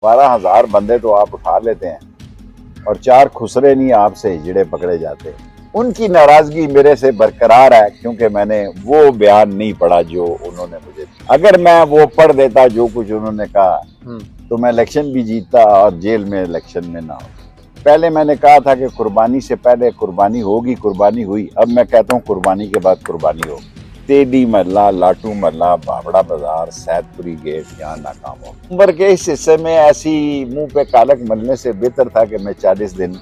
12,000 बंदे तो आप उठा लेते हैं और 4 खुसरे नहीं आपसे हिजड़े पकड़े जाते। उनकी नाराजगी मेरे से बरकरार है क्योंकि मैंने वो बयान नहीं पढ़ा जो उन्होंने मुझे दिया। अगर मैं वो पढ़ देता जो कुछ उन्होंने कहा तो मैं इलेक्शन भी जीतता और जेल में इलेक्शन में ना हो। पहले मैंने कहा था कि कुर्बानी से पहले कुर्बानी होगी, कुर्बानी हुई। अब मैं कहता हूँ कुर्बानी के बाद कुर्बानी होगी। तेडी मरला, लाटू मरला, बावड़ा बाजार, सैदपुरी गेट, यहाँ नाकाम हो। उम्र के इस हिस्से में ऐसी मुंह पे कालक मरने से बेहतर था कि मैं 40 दिन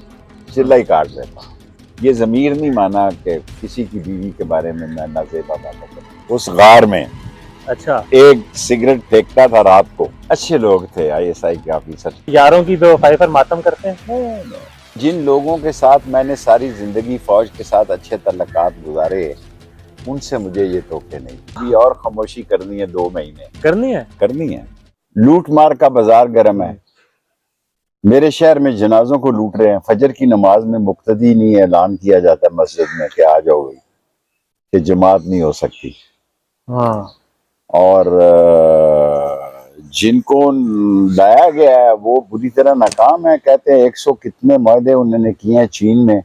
चिल्ला ही काट देता। ये जमीर नहीं माना कि किसी की बीवी के बारे में मैं नाजेबा बात करूं। उस गार में अच्छा, एक सिगरेट फेंकता था रात को। अच्छे लोग थे, ISI के ऑफिसर। यारों की बेवफाई पर मातम करते हैं। जिन लोगों के साथ मैंने सारी जिंदगी फौज के साथ अच्छे तल्लुकात गुजारे, उनसे मुझे ये तोहफे नहीं। अभी और खामोशी करनी है, 2 महीने करनी है। लूट मार का बाजार गर्म है। मेरे शहर में जनाजों को लूट रहे हैं। फजर की नमाज में मुक्तदी नहीं ऐलान किया जाता मस्जिद में कि आ जाओ, कि जमात नहीं हो सकती। हाँ। और जिनको लाया गया है वो बुरी तरह नाकाम है। कहते हैं 100 कितने माहदे उन्होंने किए हैं चीन में।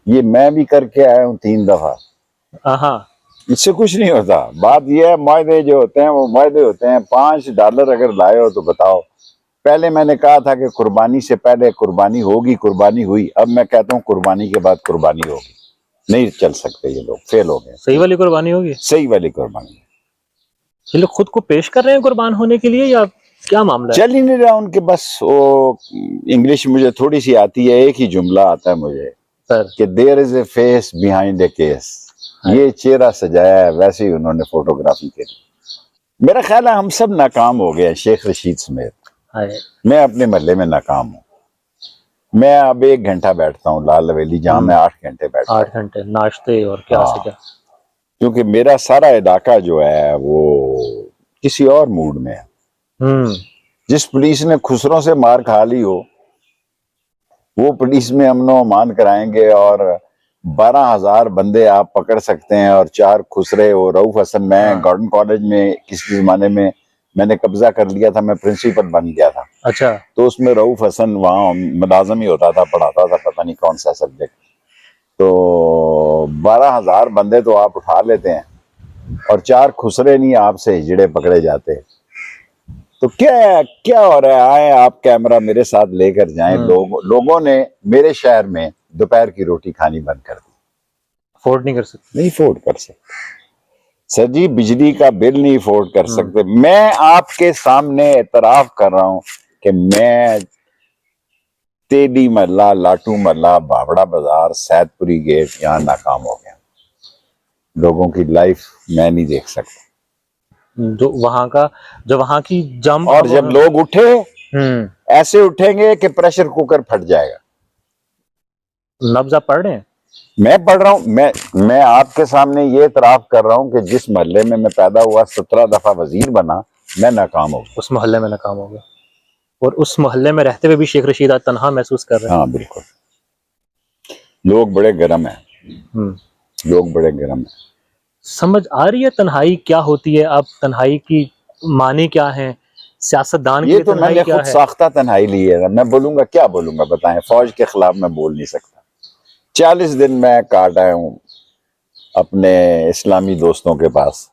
ये मैं भी करके आया हूँ 3 दफा। इससे कुछ नहीं होता। बात यह है, माहदे जो होते हैं वो माहदे होते हैं। $5 अगर लाए हो तो बताओ। पहले मैंने कहा था कि कुर्बानी से पहले कुर्बानी होगी, कुर्बानी हुई। अब मैं कहता हूँ कुर्बानी के बाद कुर्बानी होगी। नहीं चल सकते ये लोग, फेल हो गए। सही वाली कुर्बानी होगी। सही वाली कुर्बानी। ये लोग खुद को पेश कर रहे हैं कुर्बान होने के लिए या क्या मामला है? चल ही नहीं रहा उनके। बस वो इंग्लिश मुझे थोड़ी सी आती है, एक ही जुमला आता है मुझे कि there is a face behind a case. ये चेहरा सजाया है, वैसे ही उन्होंने फोटोग्राफी करी। मेरा ख्याल है हम सब नाकाम हो गए, शेख रशीद समेत। मैं अपने महल्ले में नाकाम हूँ। मैं अब 1 घंटा बैठता हूँ लाल हवेली, जहाँ मैं 8 घंटे बैठता हूँ। 8 घंटे नाश्ते और क्या से क्या। क्योंकि मेरा सारा इलाका जो है वो किसी और मूड में है। जिस पुलिस ने खुसरों से मार खा ली हो, वो पुलिस में अमनो अमान कराएंगे और 12,000 बंदे आप पकड़ सकते हैं और 4 खुसरे हो। रऊफ हसन, मैं गॉर्डन कॉलेज में किसी जमाने में मैंने कब्जा कर लिया था, मैं प्रिंसिपल बन गया था। अच्छा। तो उसमें रऊफ हसन वहाँ मुलाजम ही होता था, पढ़ाता था, पता नहीं कौन सा सब्जेक्ट। तो 12,000 बंदे तो आप उठा लेते हैं और 4 खुसरे नहीं आपसे हिजड़े पकड़े जाते। तो क्या हो रहा है? आए आप कैमरा मेरे साथ लेकर जाएं। लोगों ने मेरे शहर में दोपहर की रोटी खानी बंद कर दी। अफोर्ड नहीं कर सकते। नहीं अफोर्ड कर सकते सर जी, बिजली का बिल नहीं अफोर्ड कर सकते। मैं आपके सामने एतराफ कर रहा हूं कि मैं तेडी मरला, लाटू मरला, बावड़ा बाजार, सैदपुरी गेट, यहाँ नाकाम हो गया। लोगों की लाइफ मैं नहीं देख सकता। जो वहां की जम। और जब लोग उठे ऐसे उठेंगे कि प्रेशर कुकर फट जाएगा। लफ्ज आप पढ़ रहे हैं? मैं पढ़ रहा हूं। मैं आपके सामने ये इतराफ कर रहा हूं कि जिस मोहल्ले में मैं पैदा हुआ, 17 दफा वजीर बना, मैं नाकाम हो गया। उस मोहल्ले में नाकाम हो गया और उस मोहल्ले में रहते हुए भी शेख रशीद आज तन्हा महसूस कर रहे हैं। हाँ बिल्कुल। लोग बड़े गर्म हैं। लोग बड़े गर्म हैं। समझ आ रही है तन्हाई क्या होती है? अब तन्हाई की माने क्या है? सियासतदान ये तो मैंने खुद साख्ता तन्हाई ली है। मैं बोलूंगा क्या बोलूंगा बताएं? फौज के खिलाफ मैं बोल नहीं सकता। 40 दिन मैं काट आया हूं अपने इस्लामी दोस्तों के पास,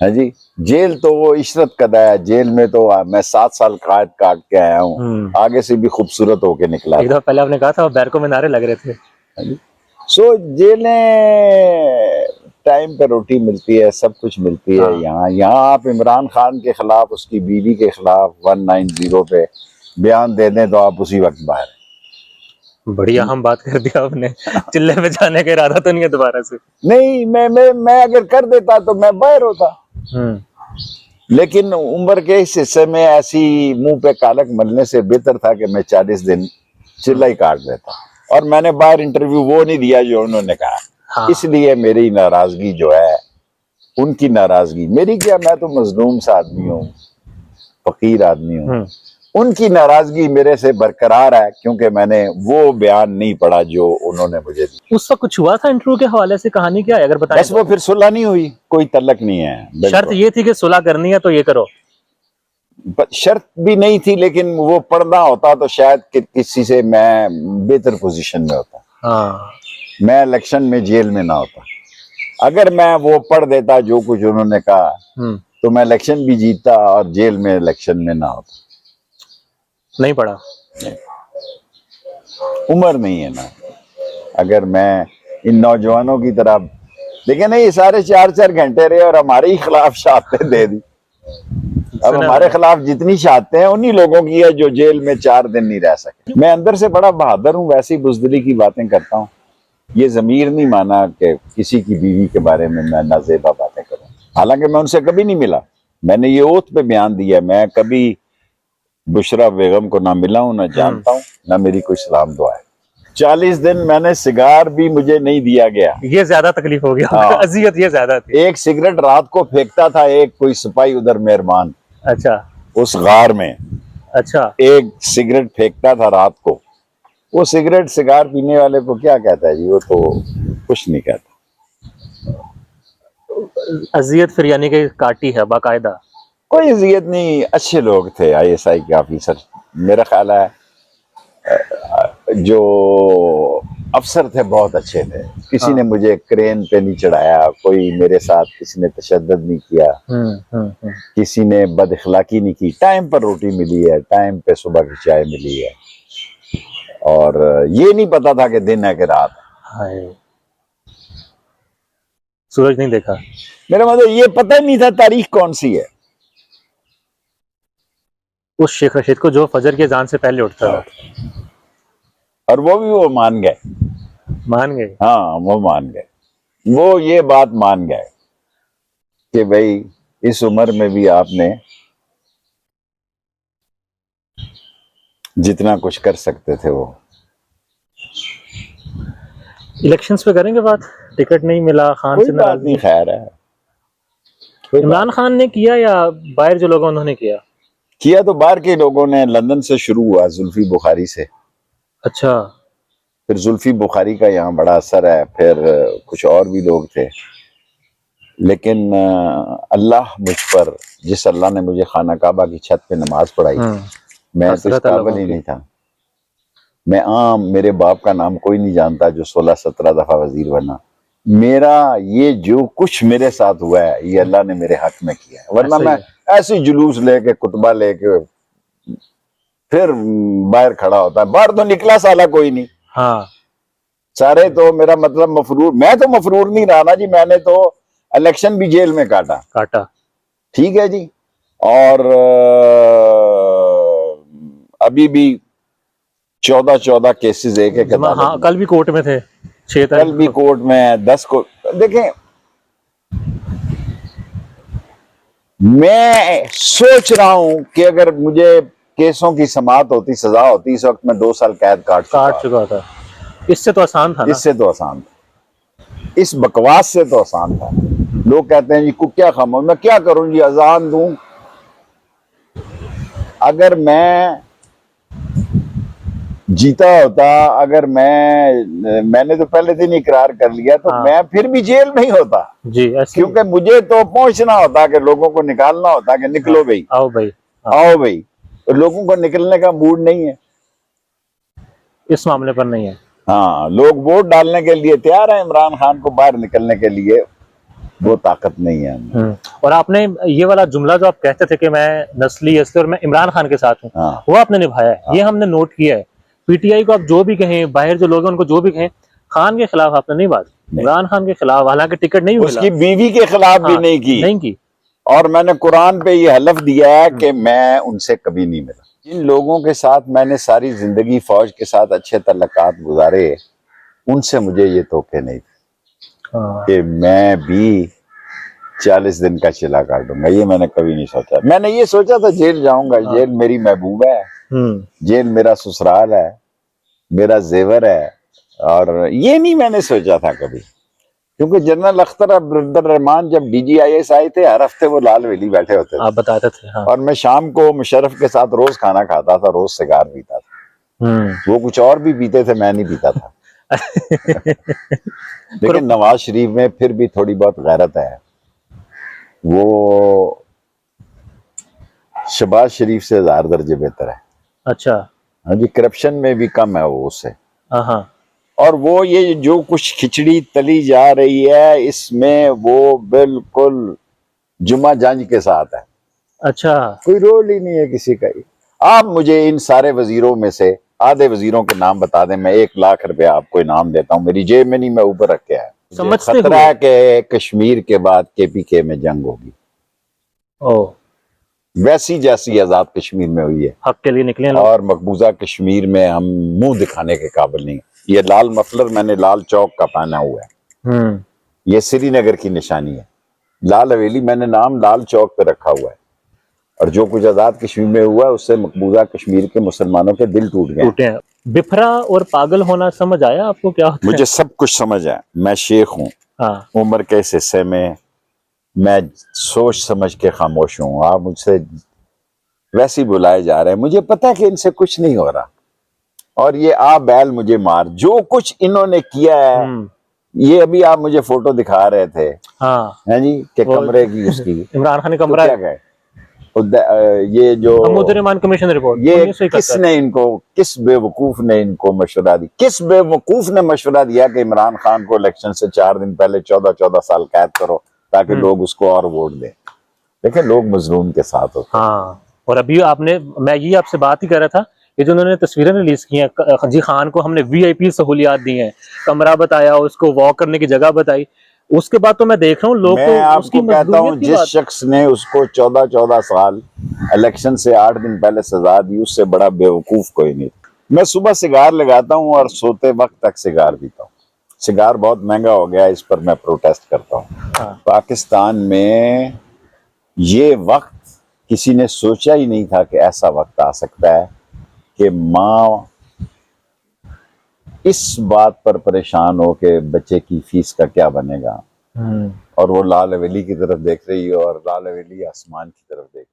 है जी। जेल तो वो इशरत कदा है। जेल में तो मैं 7 साल काट के आया हूँ। आगे से भी खूबसूरत होके निकला। एक दफा पहले आपने कहा था बैरकों में नारे लग रहे थे। सो जेलें टाइम पे रोटी मिलती है, सब कुछ मिलती है। यहाँ आप इमरान खान के खिलाफ, उसकी बीवी के खिलाफ 190 पे बयान दे दें तो आप उसी वक्त बाहर। बड़ी अहम बात कर दिया आपने। चिल्ले में जाने का इरादा तो नहीं है दोबारा से? नहीं, मैं अगर कर देता तो मैं बाहर होता। लेकिन उम्र के इस हिस्से में ऐसी मुंह पे कालक मलने से बेहतर था कि मैं 40 दिन चिल्ला ही काट देता। और मैंने बाहर इंटरव्यू वो नहीं दिया जो उन्होंने कहा। इसलिए मेरी नाराजगी जो है, उनकी नाराजगी मेरी क्या, मैं तो मजलूम सा आदमी हूँ, फकीर आदमी हूँ। उनकी नाराजगी मेरे से बरकरार है क्योंकि मैंने वो बयान नहीं पढ़ा जो उन्होंने मुझे दिया। उस वक्त कुछ हुआ था इंटरव्यू के हवाले से? कहानी क्या है अगर बताएं? बस वो फिर सुलह नहीं हुई, कोई तल्लक नहीं है। शर्त ये थी कि सुलह करनी है तो ये करो। शर्त भी नहीं थी, लेकिन वो पढ़ना होता तो शायद किसी से मैं बेहतर पोजीशन में होता। हाँ मैं इलेक्शन में जेल में ना होता। अगर मैं वो पढ़ देता जो कुछ उन्होंने कहा, तो मैं इलेक्शन भी जीतता और जेल में इलेक्शन में ना होता। नहीं पढ़ा। उम्र नहीं है ना। अगर मैं इन नौजवानों की तरह, देखे ना, ये सारे 4-4 घंटे रहे और हमारे ही खिलाफ शहादतें दे दी। अब हमारे खिलाफ जितनी शहादतें हैं उन्हीं लोगों की है जो जेल में 4 दिन नहीं रह सके। मैं अंदर से बड़ा बहादुर हूँ, वैसी बुजदिली की बातें करता हूँ। ये जमीर नहीं माना कि किसी की बीवी के बारे में मैं नाजेबा बातें करूं। हालांकि मैं उनसे कभी नहीं मिला। मैंने ये ओथ पे बयान दिया, मैं कभी बुशरा बेगम को ना मिला हूं, ना जानता हूं, ना मेरी कोई सलाम दुआ है। 40 दिन मैंने सिगार भी मुझे नहीं दिया गया। ये ज्यादा तकलीफ हो गया। हाँ। अजियत ये ज्यादा थी। एक सिगरेट रात को फेंकता था एक कोई सिपाही उधर मेहरबान, अच्छा उस गार में। अच्छा। एक सिगरेट फेंकता था रात को। वो सिगरेट सिगार पीने वाले को क्या कहता है जी? वो तो कुछ नहीं कहता। अजियत फिर यानी कि काटी है बाकायदा? कोई अजियत नहीं, अच्छे लोग थे ISI के ऑफिसर। मेरा ख्याल है जो अफसर थे बहुत अच्छे थे। किसी ने मुझे क्रेन पे नहीं चढ़ाया, कोई मेरे साथ किसी ने तशद्दुद नहीं किया, किसी ने बदअखलाकी नहीं की। टाइम पर रोटी मिली है, टाइम पे सुबह की चाय मिली है, और ये नहीं पता था कि दिन है कि रात है। सूरज नहीं देखा। मेरा मतलब ये पता ही नहीं था तारीख कौन सी है। उस शेख रशीद को जो फजर की अजान से पहले उठता था। और वो भी वो मान गए। मान गए? हाँ, वो मान गए। वो ये बात मान गए कि भाई इस उम्र में भी आपने जितना कुछ कर सकते थे वो। इलेक्शंस पे करेंगे बात? टिकट नहीं मिला, खान से बात नहीं, खैर है। इमरान खान ने किया या बाहर जो लोगों उन्होंने किया? तो बाहर के लोगों ने। लंदन से शुरू हुआ, जुल्फी बुखारी से। अच्छा। फिर जुल्फी बुखारी का यहाँ बड़ा असर है, फिर कुछ और भी लोग थे। लेकिन अल्लाह मुझ पर, जिस अल्लाह ने मुझे खाना काबा की छत पे नमाज पढ़ाई, मैं तो इस काबिल ही नहीं था। मैं आम, मेरे बाप का नाम कोई नहीं जानता जो 16-17 दफा वजीर बना। मेरा ये जो कुछ मेरे साथ हुआ है ये अल्लाह ने मेरे हक में किया है। वरना मैं ऐसे जुलूस लेके, कुतबा लेके फिर बाहर खड़ा होता है। बाहर तो निकला साला कोई नहीं। हाँ। सारे तो, मेरा मतलब मफरूर, मैं तो मफरूर नहीं रहा ना जी। मैंने तो इलेक्शन भी जेल में काटा। ठीक है जी। और अभी भी 14 केसेस एक हाँ, कल भी कोर्ट में थे। 6 कल भी कोर्ट में 10 को। देखें, मैं सोच रहा हूं कि अगर मुझे केसों की समाअत होती, सजा होती, इस वक्त मैं 2 साल कैद काट चुका था। इससे तो आसान था ना? इससे तो आसान था। इस बकवास से तो आसान था। लोग कहते हैं जी को क्या खामोश, मैं क्या करूं जी, अजान दूं? अगर मैं जीता होता, अगर मैंने तो पहले दिन इकरार कर लिया, तो मैं फिर भी जेल में ही होता जी। क्योंकि मुझे तो पहुंचना होता कि लोगों को निकालना होता कि निकलो भाई, आओ भाई, आओ भाई। तो लोगों को निकलने का मूड नहीं है, इस मामले पर नहीं है। हाँ, लोग वोट डालने के लिए तैयार है, इमरान खान को बाहर निकलने के लिए वो ताकत नहीं है। और आपने ये वाला जुमला जो आप कहते थे कि मैं नस्ली असली और मैं इमरान खान के साथ हूँ, वो आपने निभाया है। ये हमने नोट किया है। PTI को आप जो भी कहें, बाहर जो लोग हैं उनको जो भी कहें, खान के खिलाफ आपने नहीं बात, इमरान खान के खिलाफ, हालांकि टिकट नहीं मिला, उसकी बीवी के खिलाफ भी नहीं की। और मैंने कुरान पे ये हलफ दिया है कि मैं उनसे कभी नहीं मिला। जिन लोगों के साथ मैंने सारी जिंदगी फौज के साथ अच्छे तल्लुकात गुजारे, उनसे मुझे ये तोहफे नहीं थे कि मैं भी 40 दिन का चिला काटूंगा। ये मैंने कभी नहीं सोचा। मैंने ये सोचा था जेल जाऊंगा, जेल मेरी महबूबा है, जेल मेरा ससुराल है, मेरा जेवर है। और ये नहीं मैंने सोचा था कभी, क्योंकि जनरल अख्तर अब्दुर्रहमान जब DGIS आए थे, हर हफ्ते वो लाल वेली बैठे होते थे, आप बताते थे। हाँ। और मैं शाम को मुशर्रफ के साथ रोज खाना खाता था, रोज सिगार पीता था। वो कुछ और भी पीते थे, मैं नहीं पीता था। लेकिन नवाज शरीफ में फिर भी थोड़ी बहुत गैरत है। वो शहबाज शरीफ से 1000 दर्जे बेहतर है। अच्छा। हाँ जी, करप्शन में भी कम है वो उससे। हाँ। और वो ये जो कुछ खिचड़ी तली जा रही है इसमें वो बिल्कुल जुमा जंज के साथ है। अच्छा। कोई रोल ही नहीं है किसी का ही। आप मुझे इन सारे वजीरों में से आधे वजीरों के नाम बता दें, मैं 1 लाख रुपया आपको इनाम देता हूँ। मेरी जेब में नहीं, मैं ऊपर रख के आया। समझते खतरा हुए है कि कश्मीर के बाद KPK में जंग होगी, ओ, वैसी जैसी आजाद कश्मीर में हुई है। हक के लिए निकले लोग। और मकबूजा कश्मीर में हम मुंह दिखाने के काबिल नहीं। ये लाल मफलर मैंने लाल चौक का पहना हुआ है, ये श्रीनगर की निशानी है। लाल हवेली मैंने नाम लाल चौक पे रखा हुआ है। और जो कुछ आजाद कश्मीर में हुआ है उससे मकबूजा कश्मीर के मुसलमानों के दिल टूट गए। टूटे हैं। बिफरा और पागल होना समझ आया आपको क्या होता है? मुझे सब कुछ समझ है। मैं शेख हूँ, हाँ। उम्र के इस हिस्से में मैं सोच समझ के खामोश हूँ। आप मुझसे वैसे ही बुलाए जा रहे हैं, मुझे पता है कि इनसे कुछ नहीं हो रहा। और ये आ बैल मुझे मार, जो कुछ इन्होंने किया है। ये अभी आप मुझे फोटो दिखा रहे थे, हाँ, है जी, के कमरे की उसकी इमरान खान का तो कमरा क्या है। कहे, ये जो मुजरिमान कमीशन रिपोर्ट ये 1971। किसने इनको, किस बेवकूफ ने इनको मशवरा दी, किस बेवकूफ ने मशवरा दिया कि इमरान खान को इलेक्शन से 4 दिन पहले 14-14 साल कैद करो ताकि लोग उसको और वोट दें। देखें, लोग मजलूम के साथ होते हैं। हाँ, और अभी आपने, मैं ये आपसे बात ही कर रहा था, ये जो उन्होंने तस्वीरें रिलीज की हैं, जी खान को हमने VIP सहूलियात दी हैं, कमरा बताया, उसको वॉक करने की जगह बताई, उसके बाद तो मैं देख रहा हूँ लोग मैं तो आपको उसकी कहता हूँ, मजलूमियत की जिस बात। शख्स ने उसको 14-14 साल इलेक्शन से 8 दिन पहले सजा दी, उससे बड़ा बेवकूफ कोई नहीं। मैं सुबह सिगार लगाता हूँ और सोते वक्त तक सिगार पीता हूँ। सिगार बहुत महंगा हो गया, इस पर मैं प्रोटेस्ट करता हूँ। हाँ। पाकिस्तान में ये वक्त किसी ने सोचा ही नहीं था कि ऐसा वक्त आ सकता है कि माँ इस बात पर परेशान हो कि बच्चे की फीस का क्या बनेगा, और वो लाल हवेली की तरफ देख रही है और लाल हवेली आसमान की तरफ देख